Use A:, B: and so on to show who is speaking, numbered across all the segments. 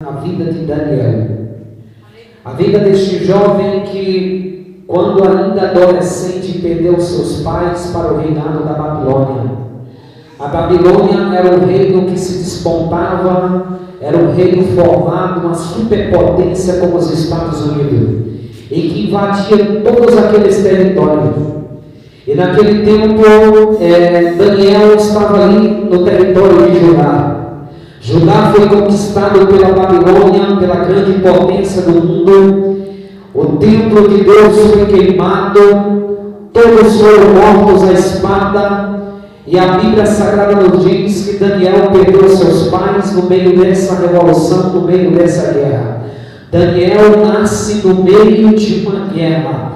A: A vida de Daniel, a vida deste jovem que, quando ainda adolescente, perdeu seus pais para o reinado da Babilônia. A Babilônia era o reino que se despontava, era um reino formado, uma superpotência como os Estados Unidos, e que invadia todos aqueles territórios. E naquele tempo, Daniel estava ali no território de Judá. Judá foi conquistado pela Babilônia, pela grande potência do mundo. O templo de Deus foi queimado, todos foram mortos à espada. E a Bíblia Sagrada nos diz que Daniel perdeu seus pais no meio dessa revolução, no meio dessa guerra. Daniel nasce no meio de uma guerra,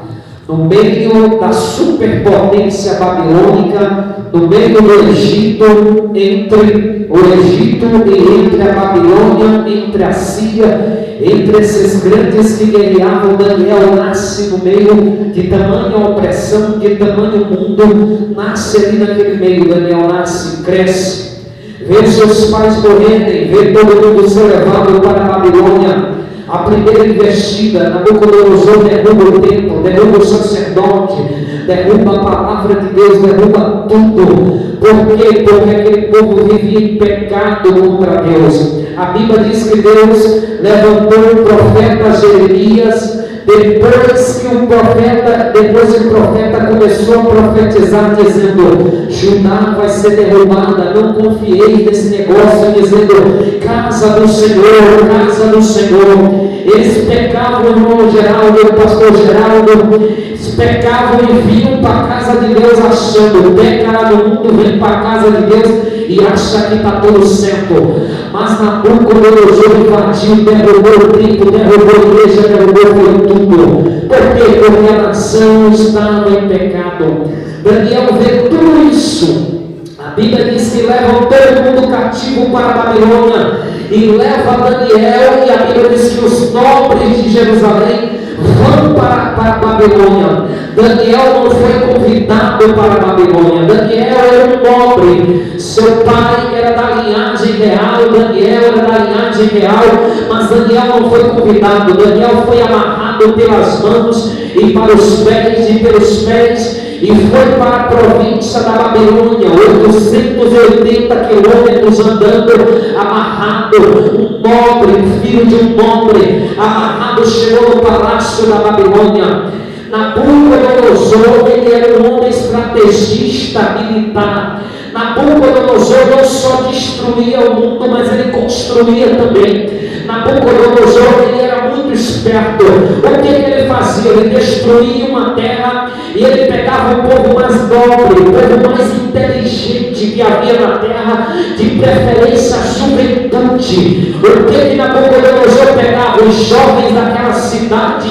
A: no meio da superpotência babilônica, no meio do Egito, entre o Egito e entre a Babilônia, entre a Síria, entre esses grandes que guerreavam. Daniel nasce no meio de tamanha opressão, de tamanho mundo, nasce ali naquele meio. Daniel nasce, cresce, vê seus pais morrerem, vê todo mundo ser levado para a Babilônia. A primeira investida, Nabucodonosor derruba o templo, derruba o sacerdote, derruba a palavra de Deus, derruba tudo. Por quê? Porque aquele povo vivia em pecado contra Deus. A Bíblia diz que Deus levantou o profeta Jeremias, depois que o profeta começou a profetizar, dizendo: Judá vai ser derrubada. Não confiei nesse negócio, dizendo: casa do Senhor, casa do Senhor. Eles pecavam, irmão Geraldo, pastor Geraldo, eles pecavam e vinham para a casa de Deus achando: pecado no mundo, vem para a casa de Deus e acha que está tudo certo. Mas Nabucodonosor invadiu, derrubou o templo, derrubou a igreja, derrubou tudo. Por quê? Porque a nação estava em pecado. Daniel vê tudo isso. A Bíblia diz que levam todo mundo cativo para a Babilônia e leva Daniel, e a Bíblia diz que os nobres de Jerusalém vão para a Babilônia. Daniel não foi convidado para a Babilônia. Daniel era um nobre, seu pai era da linhagem real, Daniel era da linhagem real, mas Daniel não foi convidado. Daniel foi amarrado pelas mãos e para os pés e pelos pés, e foi para a província da Babilônia, 880 quilômetros andando, amarrado. Um nobre, filho de um nobre, amarrado, chegou no palácio da Babilônia. Nabucodonosor, ele era um homem estrategista militar. Nabucodonosor não só destruía o mundo, mas ele construía também. Nabucodonosor, ele era muito esperto. O que ele fazia? Ele destruía uma terra e ele pegava o povo mais nobre, o povo mais inteligente que havia na terra, de preferência a juventude. O que Nabucodonosor pegava? Os jovens daquela cidade,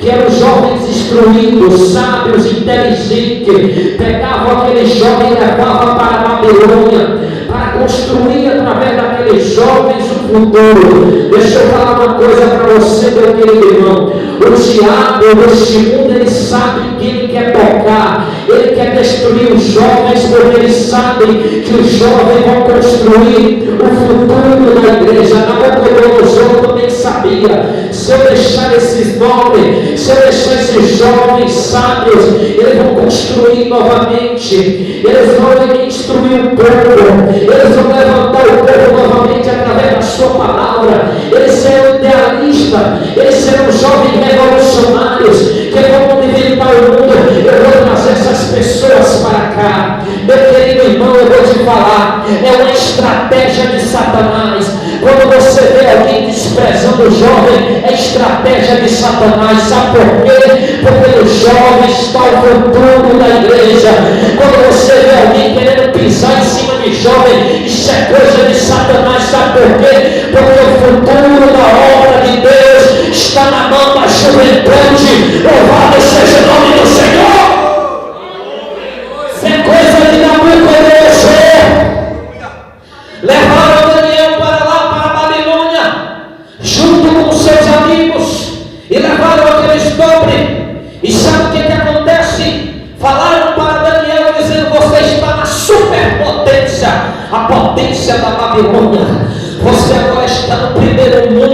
A: que eram jovens instruídos, sábios, inteligentes, pegavam aquele jovem e levavam para a Babilônia, para construir através daqueles jovens o futuro. Deixa eu falar uma coisa para você, meu querido irmão. O diabo neste mundo, ele sabe que ele quer tocar, ele quer destruir os jovens, porque ele sabe que os jovens vão construir o futuro da igreja. Nabucodonosor também sabia: se eu deixar esses nobres, se eu deixar esses jovens sábios, eles vão construir novamente, eles vão instruir o povo, eles vão levantar o povo novamente através da sua palavra. Eles serão idealistas, eles serão jovens revolucionários que vão inventar o mundo. Eu vou trazer essas pessoas para cá. Meu querido irmão, eu vou te falar, é uma estratégia de Satanás. Quando você vê alguém desprezando o jovem, é estratégia de Satanás. Sabe por quê? Porque o jovem está o futuro da igreja. Quando você vê alguém querendo pisar em cima de jovem, isso é coisa de Satanás. Sabe por quê? Porque o futuro da obra de Deus está na mão da juventude. Louvado seja o nome do Senhor. Isso é coisa de Nabucodonosor. Levaram Daniel para lá, para a Babilônia, junto com seus amigos, e levaram aqueles nobres. E sabe o que acontece? Falaram para Daniel, dizendo: você está na superpotência, a potência da Babilônia. Você agora está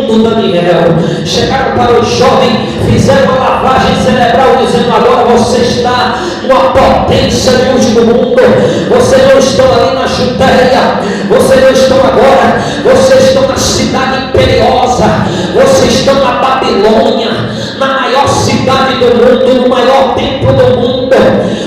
A: segundo Daniel. Chegaram para o jovem, fizeram uma lavagem cerebral, dizendo: agora você está numa potência de último mundo. Vocês não estão ali na Judéia, vocês não estão agora, vocês estão na cidade imperiosa, vocês estão na Babilônia, na maior cidade do mundo, no maior templo do mundo.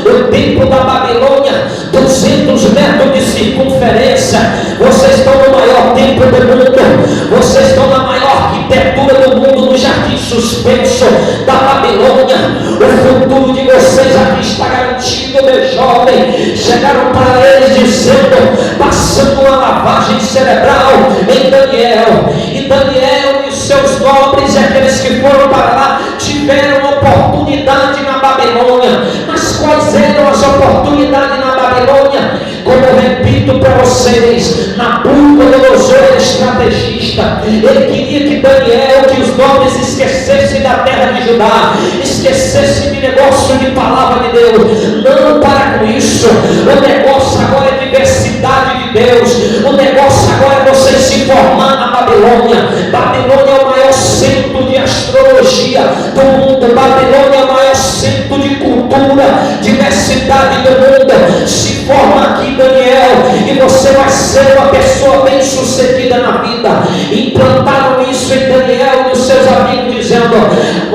A: O templo da Babilônia, 200 metros de circunferência. Vocês estão no maior templo do mundo, vocês estão na maior arquitetura do mundo, no jardim suspenso da Babilônia. O futuro de vocês aqui está garantido, meu jovem. Chegaram para eles dizendo, passando uma lavagem cerebral em Daniel. E Daniel e os seus nobres, e aqueles que foram para lá, tiveram oportunidade na Babilônia. Mas quais eram as oportunidades na Babilônia? Como eu repito para vocês, Nabucodonosor era estrategista. Ele queria que Daniel, que os nobres esquecessem da terra de Judá, esquecessem de negócio de palavra de Deus. Não para com isso. O negócio agora é diversidade de Deus. O negócio agora é você se formar na Babilônia. Babilônia é o maior centro de astrologia do mundo. Babilônia é o maior centro de cultura, diversidade do mundo. Se forma aqui, Daniel, e você vai ser uma pessoa bem sucedida na vida. Implantaram isso em Daniel e os seus amigos, dizendo: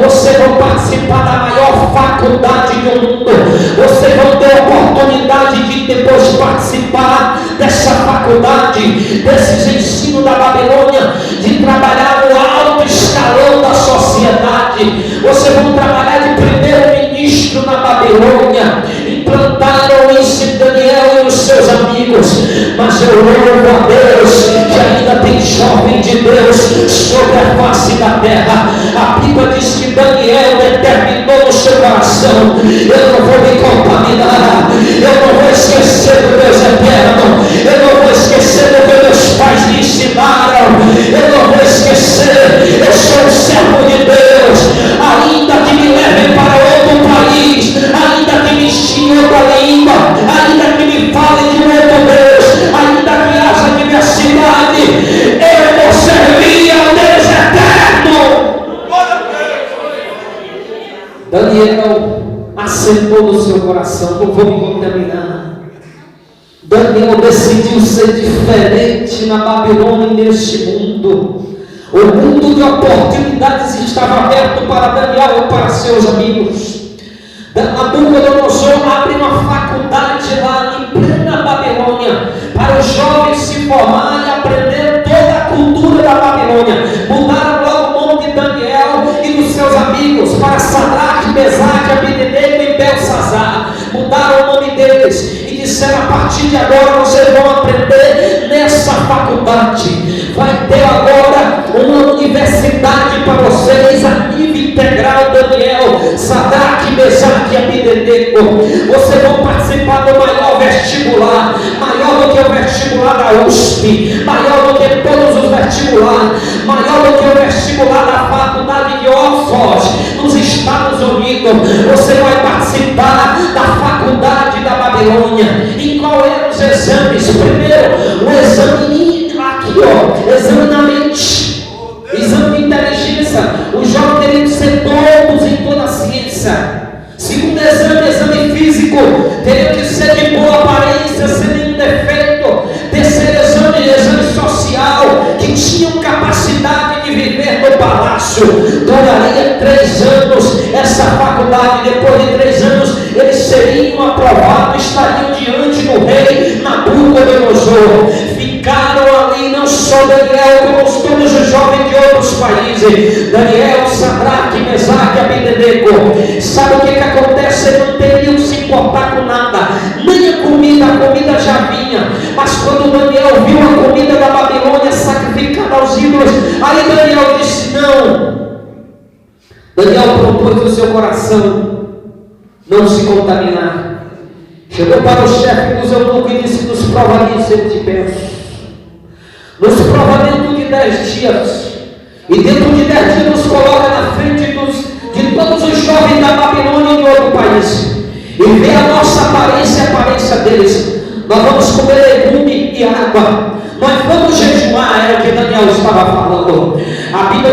A: você vai participar da maior faculdade do mundo. Você vai ter a oportunidade de depois participar dessa faculdade, desses ensinos da Babilônia, de trabalhar no alto escalão da sociedade. Você vai trabalhar de primeiro-ministro na Babilônia. Implantaram isso em Daniel e os seus amigos. Mas eu louvo a Deus que ainda tem jovem de Deus sobre a face da terra. A Bíblia diz que Daniel determinou no seu coração: eu não vou me contaminar, eu não vou esquecer do Deus eterno, eu não vou esquecer do que meus pais me ensinaram, eu não vou esquecer, eu sou um servo de Deus. Ainda que me levem para outro país, ainda que me ensinem outra língua, ainda que me falem de um outro Deus, ainda que haja diversidade, eu vou servir ao Deus eterno. Daniel assentou no seu coração: não vou me contaminar. Daniel decidiu ser diferente na Babilônia e neste mundo. O mundo de oportunidades estava aberto para Daniel e para seus amigos. Nabucodonosor abre uma faculdade lá em plena Babilônia para os jovens se formar e aprender toda a cultura da Babilônia. Mudaram logo o nome de Daniel e dos seus amigos para Sadraque, Mesaque, Abednego e Belsazar. Mudaram o nome deles e disseram: a partir de agora vocês vão aprender nessa faculdade. Vai ter agora uma universidade para vocês a nível integral. Daniel, Sadraque, Mesaque e Abednego, vocês vão participar do maior vestibular, maior do que o vestibular da USP, maior do que todos os vestibulares, maior do que o vestibular da faculdade de Oxford nos Estados Unidos. Você vai participar da faculdade da Babilônia. E qual eram os exames? Primeiro, o exame aqui, exame da mente, exame de inteligência. Os jovens teriam que ser todos em toda a ciência. Segundo exame físico, teriam que ser de boa aparência, sem nenhum defeito. Terceiro exame social, que tinham capacidade de viver no palácio. Duraria 3 anos essa faculdade. Depois de 3 anos eles seriam aprovados, estariam diante do rei Nabucodonosor. Ficaram ali não só Daniel, como todos os jovens de outros países. Daniel, Sadraque, Mesaque e Abednego. Sabe o que acontece? Eles não teriam que se importar com nada, nem a comida já vinha. Mas quando Daniel viu a comida da Babilônia sacrificada aos ídolos, aí Daniel disse: não. Daniel propôs no seu coração não se contaminar. Chegou para o chefe dos eunucos e disse: nos provamentos eu te peço, nos provamentos de 10 dias, e dentro de 10 dias nos coloca na frente de todos os jovens da Babilônia e de outro país, e vê a nossa aparência e a aparência deles. Nós vamos comer legume e água, nós vamos jejuar. Era o que Daniel estava falando. A Bíblia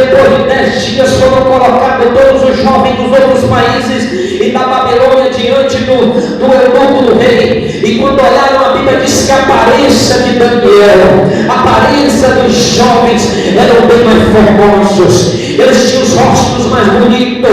A: depois de 10 dias foram colocados todos os jovens dos outros países e da Babilônia diante do eunuco do rei. E quando olharam, a Bíblia diz que a aparência de Daniel, a aparência dos jovens eram bem mais formosos, eles tinham os rostos mais bonitos,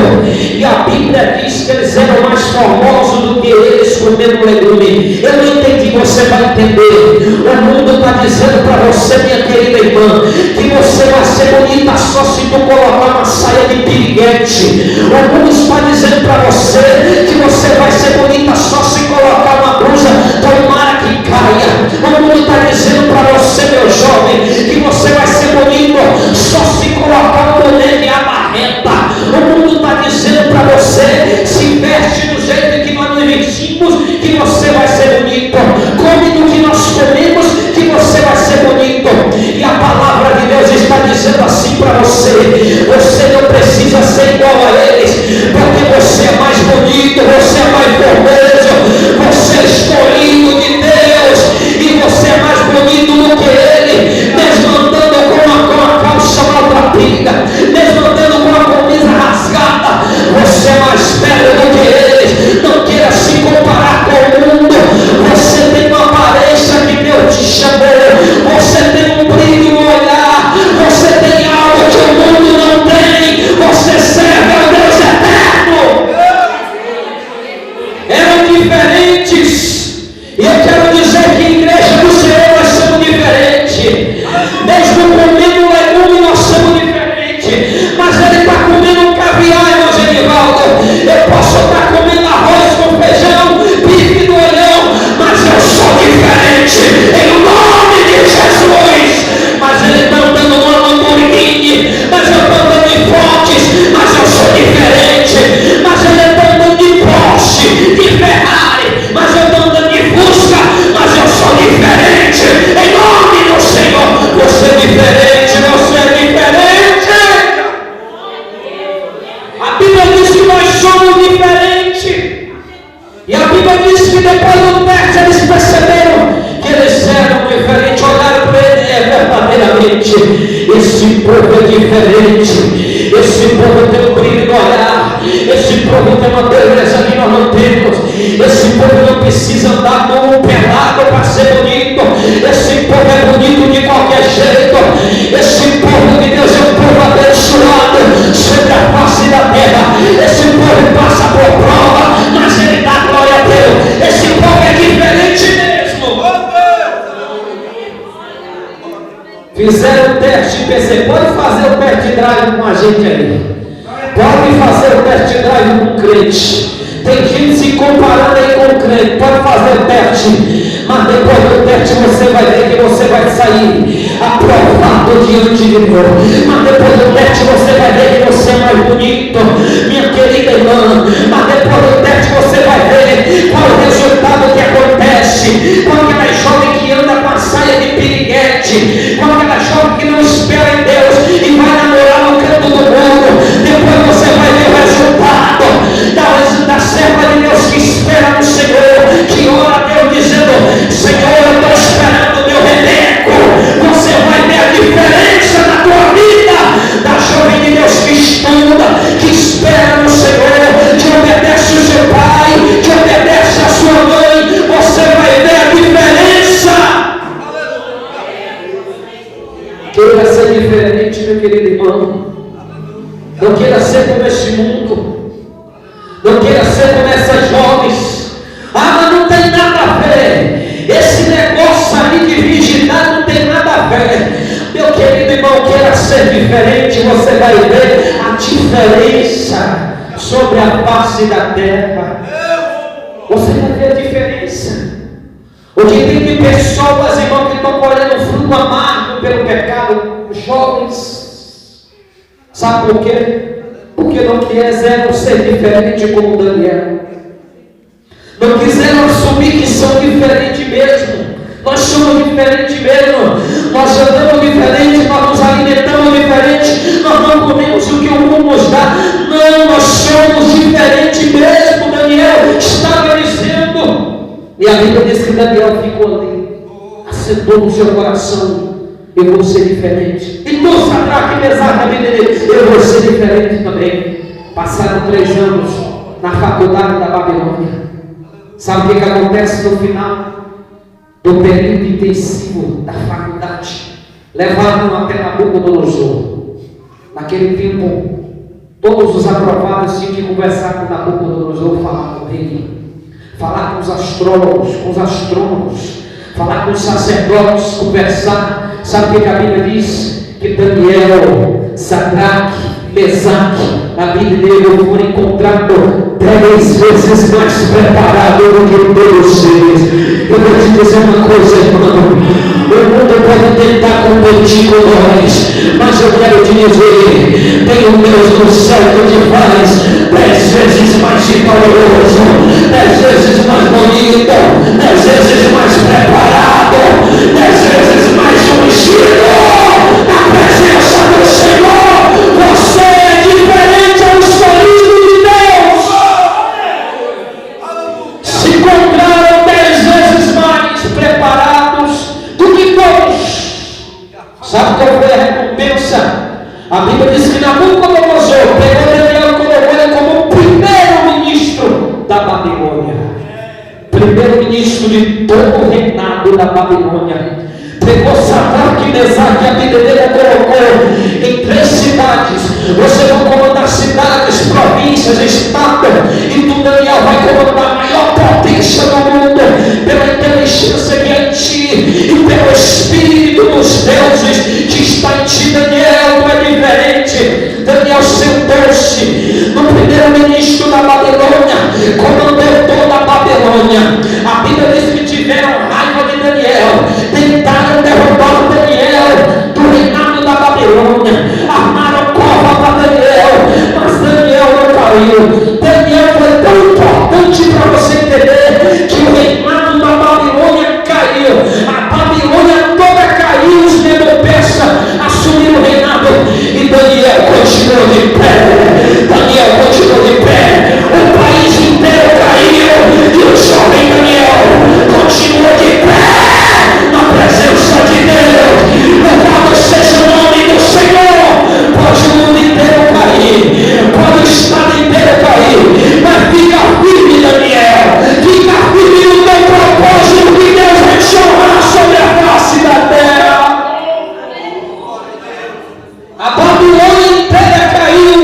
A: e a Bíblia diz que eles eram mais formosos do que eles comendo legume. Eu não entendi, você vai entender. O mundo está dizendo para você, minha querida irmã, que você vai ser bonita só se tu colocar uma saia de piriguete. O mundo está dizendo para você que você vai ser bonita só se colocar uma blusa, tomara que caia. O mundo está dizendo para você, meu jovem, que você vai ser bonito só se colocar um boné de abarreta. O mundo está dizendo para você, se veste do jeito que nós vestimos, que você vai ser bonito. Come do que nós comemos, que você vai ser bonito. E a palavra de Deus está dizendo assim para você: você não precisa ser igual a eles, porque você é mais bonito, você é mais formoso, você é escolhido de Deus, e você é mais bonito do que ele, mesmo andando com a calça maltrapida, mesmo andando com a camisa rasgada, você é mais belo do que eles. Não queira se comparar com o mundo. Você tem uma aparência que Deus te chamou, você tem um brilho no olhar, você tem algo que o mundo não tem, você serve ao Deus eterno. Eram diferentes, e eu quero dizer que a igreja do Senhor nós somos diferentes. Mesmo comendo legume nós somos diferentes, mas ele está comendo caviar, irmão Genivaldo. Eu posso estar comendo arroz com feijão, bife do olhão, mas eu sou diferente em nome de Jesus. Mas ele está andando numa Lamborghini, mas eu estou andando em Fortes, mas eu sou diferente. Mas ele está andando de Porsche, de Ferrari, mas eu estou andando de Fusca, mas eu sou diferente em nome do Senhor. Você é diferente, você é diferente. A Bíblia diz que nós somos diferentes. E a Bíblia diz que depois do teste eles perceberam que eles eram diferentes. Olharam para ele, verdadeiramente esse povo é diferente. Esse povo tem um brilho no olhar. Esse povo tem uma beleza que nós não temos. Esse povo não precisa andar como pelado para ser bonito. Esse povo é bonito de qualquer jeito. Esse povo de Deus é um povo abençoado sobre a face da terra. Esse povo passa por prova, mas ele dá glória a Deus. Esse povo é diferente mesmo. Fizeram o teste, PC. Pode fazer o test drive com a gente aí. Pode fazer o test drive com o crente. Tem gente se comparando aí com o crente. Pode fazer o teste, mas depois do teste você vai ver que você vai sair aprovado diante de Deus. Mas depois do teste você vai ver que você é mais bonito, minha querida irmã. Mas depois do teste você vai ver qual o resultado que acontece com aquela jovem que anda com a saia de piriguete, com aquela jovem que não espera em Deus e vai namorar no canto do mundo. Depois você vai ver o resultado da serva de Deus que espera no Senhor, que ora a Deus dizendo: Senhor, eu estou esperando o meu rebeco. Você vai ver a diferença na tua vida da jovem de Deus que estuda, que espera no Senhor, que obedece o seu pai, que obedece a sua mãe. Você vai ver a diferença. Queira ser diferente, meu querido irmão. Não queira ser como este mundo. Não queira ser como essas jovens. Mas não tem nada a ver. Esse negócio ali de virgindade não tem nada a ver. Meu querido irmão, queira ser diferente. Você vai ver a diferença sobre a face da terra. Você vai ver a diferença. Hoje tem de pessoas, irmão, que estão colhendo fruto amargo pelo pecado. Jovens. Sabe por quê? Porque não quiseram ser diferente como Daniel. Não quiseram assumir que são diferentes mesmo. Nós somos diferentes mesmo. Nós andamos diferente, nós nos alimentamos diferente, nós não comemos o que o mundo nos dá. Não, nós somos diferentes mesmo. Daniel estava dizendo. E a Bíblia diz que Daniel ficou ali, assentou no seu coração: eu vou ser diferente. Então, Sadraque, Mesaque, Abednego, eu vou ser diferente também. Passaram 3 anos na faculdade da Babilônia. Sabe o que acontece no final do período intensivo da faculdade? Levaram até Nabucodonosor. Naquele tempo, todos os aprovados tinham que conversar com Nabucodonosor, falar com ele, falar com os astrólogos, com os astrônomos, falar com os sacerdotes, conversar. Sabe o que a Bíblia diz? Que Daniel, Sadraque, Mesaque, a Bíblia dele foram encontrados 10 vezes mais preparados do que todos eles. Eu vou te dizer uma coisa, irmão. O mundo pode tentar competir com nós, mas eu quero te dizer, tem um Deus no céu que te faz 10 vezes mais valoroso, 10 vezes mais bonito, 10 vezes mais preparado, 10 vezes mais ungido na presença do Senhor. Você é diferente ao escolhido de Deus. Se encontraram 10 vezes mais preparados do que todos. Sabe qual foi a recompensa? A Bíblia diz que Nabucodonosor pegou Daniel e colocou ele como o primeiro-ministro da Babilônia. Primeiro-ministro de todo o reinado da Babilônia. Pegou Sadraque e Mesaque, a Bíblia dele colocou em 3 cidades. Você vai comandar cidades, províncias, estado, e tu, Daniel, vai comandar a maior potência do mundo, pela inteligência que é em ti e pelo Espírito dos deuses que está em ti. Daniel, não é diferente. Daniel sentou-se no primeiro-ministro da Babilônia, comandou toda a Babilônia. A Bíblia diz que tiveram raiva de Daniel, tentaram derrubar Daniel do reinado da Babilônia, armaram cova para Daniel, mas Daniel não caiu. Daniel foi tão importante para você entender que o reinado da Babilônia caiu, a Babilônia toda caiu, os Medo-Persas assumiram o reinado e Daniel continuou de pé. Daniel continuou de pé. O país inteiro caiu e o jovem Daniel continuou de pé na presença de Deus. Louvado seja o nome do Senhor. Pode o mundo inteiro cair, pode o estado inteiro cair, mas fica firme, Daniel. Fica firme no teu propósito que Deus vai te honrar sobre a face da terra. A Babilônia inteira caiu.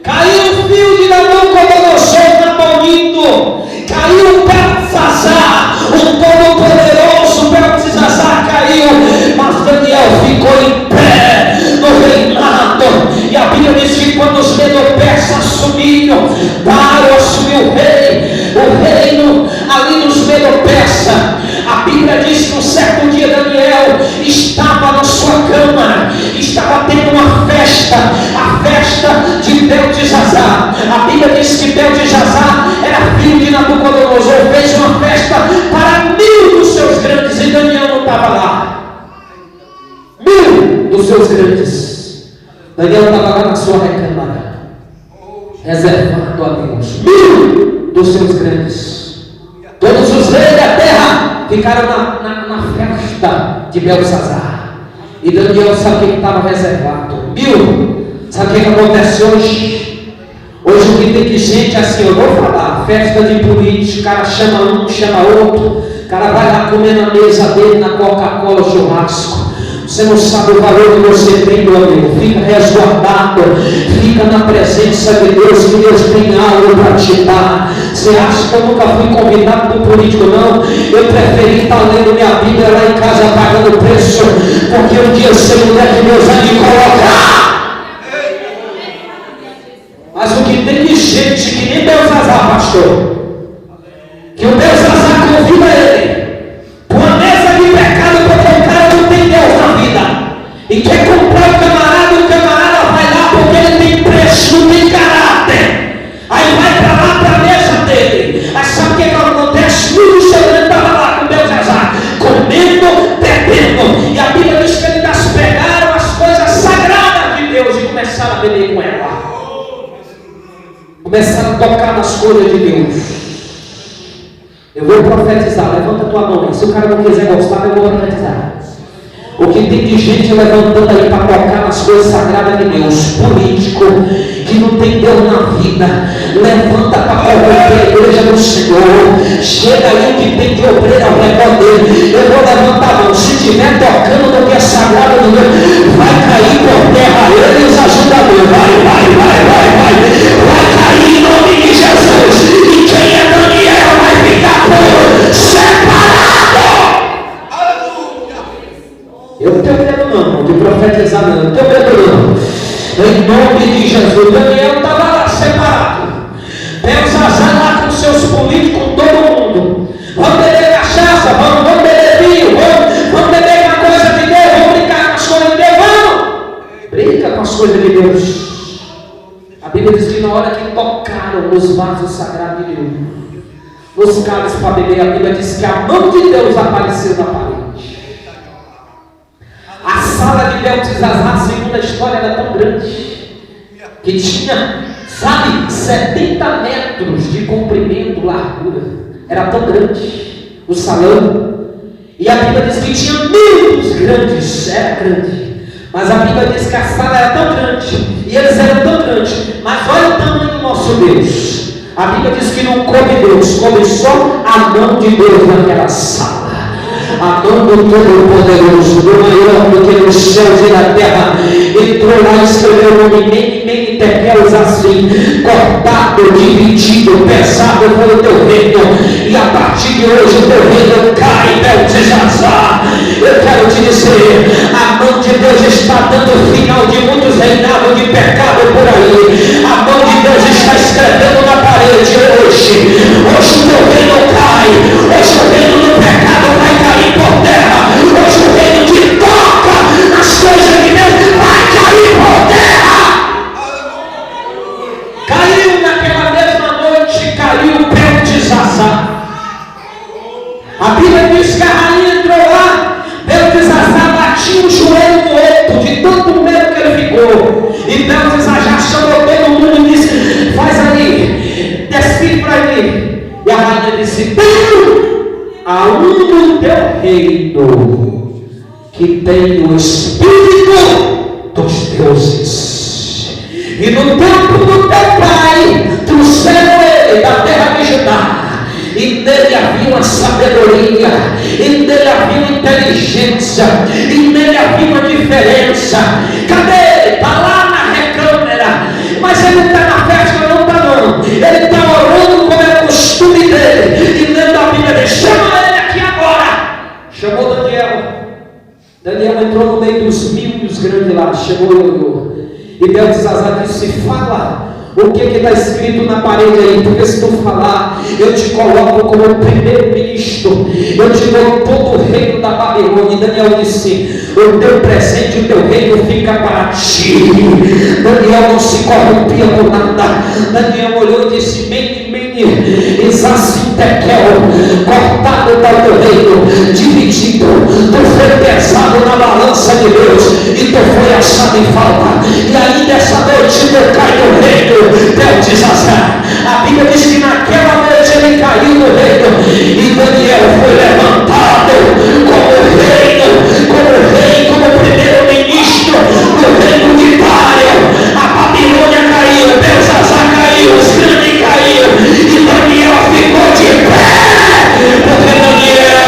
A: Caiu o filho de Nabucodonosor, Nabucodonosor. Caiu o Beltesazar, o todo-poderoso Beltesazar caiu. Mas Daniel ficou em pé no reinado. E a Bíblia diz que quando os Medo-Persas assumiram, Dário assumiu o reino ali dos Medo-Persas. A Bíblia diz que um certo dia Daniel estava na sua cama, estava tendo uma festa, a festa de Beltesazar. A Bíblia diz que Beltesazar era filho de Nabucodonosor, fez uma festa para 1000 dos seus grandes, e Daniel não estava lá. 1000 dos seus grandes. Daniel estava lá na sua recâmara, reservado a Deus. 1000 dos seus grandes. Todos os reis da terra ficaram na festa de Beltesazar. E Daniel sabe o que estava reservado? 1000. Sabe o que acontece hoje? Hoje o que tem de gente assim, eu vou falar, festa de político, o cara chama um, chama outro, o cara vai lá comer na mesa dele, na Coca-Cola, churrasco. Você não sabe o valor que você tem, meu amigo. Fica resguardado, fica na presença de Deus, que Deus tem algo para te dar. Você acha que eu nunca fui convidado para um político? Não. Eu preferi estar lendo minha Bíblia lá em casa, pagando preço, porque um dia eu sei onde é que Deus vai me colocar. Mas o que tem de gente que nem Beltesazar, pastor, que o Beltesazar convida ele para uma mesa de pecado, porque o cara não tem Deus na vida e quer comprar o camarada vai lá porque ele tem preço, não tem caráter. Aí vai para lá para a mesa dele. Aí sabe o que acontece? Muito chorando, estava lá com Beltesazar, comendo, bebendo, e a Bíblia diz que eles pegaram as coisas sagradas de Deus e começaram a beber com ela. Começaram a tocar nas coisas de Deus. Eu vou profetizar, levanta a tua mão aí. Se o cara não quiser gostar, eu vou profetizar. O que tem de gente levantando aí para tocar nas coisas sagradas de Deus, político, que não tem Deus na vida, levanta para corromper a igreja do Senhor. Chega aí o que tem de obreiro ao redor dele. Eu vou levantar a mão. Se estiver tocando no que é sagrado de Deus, vai cair por terra. Eles ajudam. Vai cair em nome de Jesus. E quem é Daniel vai ficar puro, separado. Eu não tenho medo não, de profetizar não, não tenho medo não. Em nome de Jesus, Daniel estava lá separado. Belsazar lá com seus políticos, com todo mundo. Vamos beber cachaça, vamos beber vinho, vamos beber uma coisa de Deus, vamos brincar com as coisas de Deus, vamos! Brinca com as coisas de Deus. A Bíblia diz que na hora que tocaram nos vasos sagrados de Deus, nos cálices para beber, a Bíblia diz que a mão de Deus apareceu na parede. A sala de Beltesazar, segundo a história, era tão grande que tinha, 70 metros de comprimento, largura. Era tão grande o salão. E a Bíblia diz que tinha muros grandes, era grande. Mas a Bíblia diz que a sala era tão grande, e eles eram tão grandes. Mas olha o tamanho do nosso Deus. A Bíblia diz que não coube Deus, coube só a mão de Deus naquela sala. A mão do Todo-Poderoso, do maior do que nos céus e na terra, entrou lá e escreveu o nome Mene, Tekel, assim, cortado, dividido, pesado foi o teu reino, e a partir de hoje o teu reino cai, Beltesazar. Eu quero te dizer, a mão de Deus está dando final de muitos reinados de pecado por aí. A mão de Deus está escrevendo na parede hoje. Hoje o teu reino cai, hoje o reino do pecado vai cair por terra. Hoje o reino que toca nas coisas de Deus vai cair por terra. Caiu naquela mesma noite, caiu Beltesazar. A Bíblia diz que a rainha entrou lá, Beltesazar batia o joelho no outro, de tanto medo que ele ficou. E Beltesazar chamou todo mundo e disse: faz aí, despide para mim. E a rainha disse: a um do teu reino que tem o Espírito dos deuses, e no tempo do teu pai trouxeram ele da terra de Judá, e nele havia uma sabedoria, e nele havia uma inteligência, e nele havia uma diferença. Cadê ele? Está lá na recâmara, mas ele não está na festa, não está não. Ele está orando como é o costume dele, e dentro da Bíblia ele chama ele aqui agora. Chamou Daniel. Daniel entrou no meio dos mímios grandes lá, chegou e Beltesazar disse: fala o que está escrito na parede aí, porque se tu falar, eu te coloco como primeiro-ministro, eu te dou todo o reino da Babilônia. E Daniel disse: o teu presente, o teu reino fica para ti. Daniel não se corrompia por nada. Daniel olhou e disse: Mene, Exasim, Tekel, cortado está o teu reino, dividido, tu foi pesado na balança de Deus, e tu foi achado em falta, e ainda essa noite tu cai no reino, Beltesazar. A Bíblia diz que naquela noite ele caiu no reino, e Daniel foi levantado como rei, como primeiro-ministro do reino de Dário. A Babilônia caiu, Beltesazar caiu, os grandes caíram, e Daniel ficou de pé, porque Daniel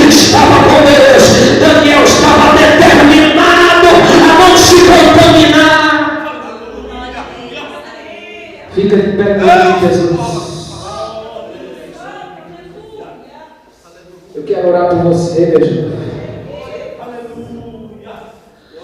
A: estava com Deus. Daniel estava determinado a não se contaminar. Fica de pé em nome de Jesus. Eu quero orar por você, meu irmão.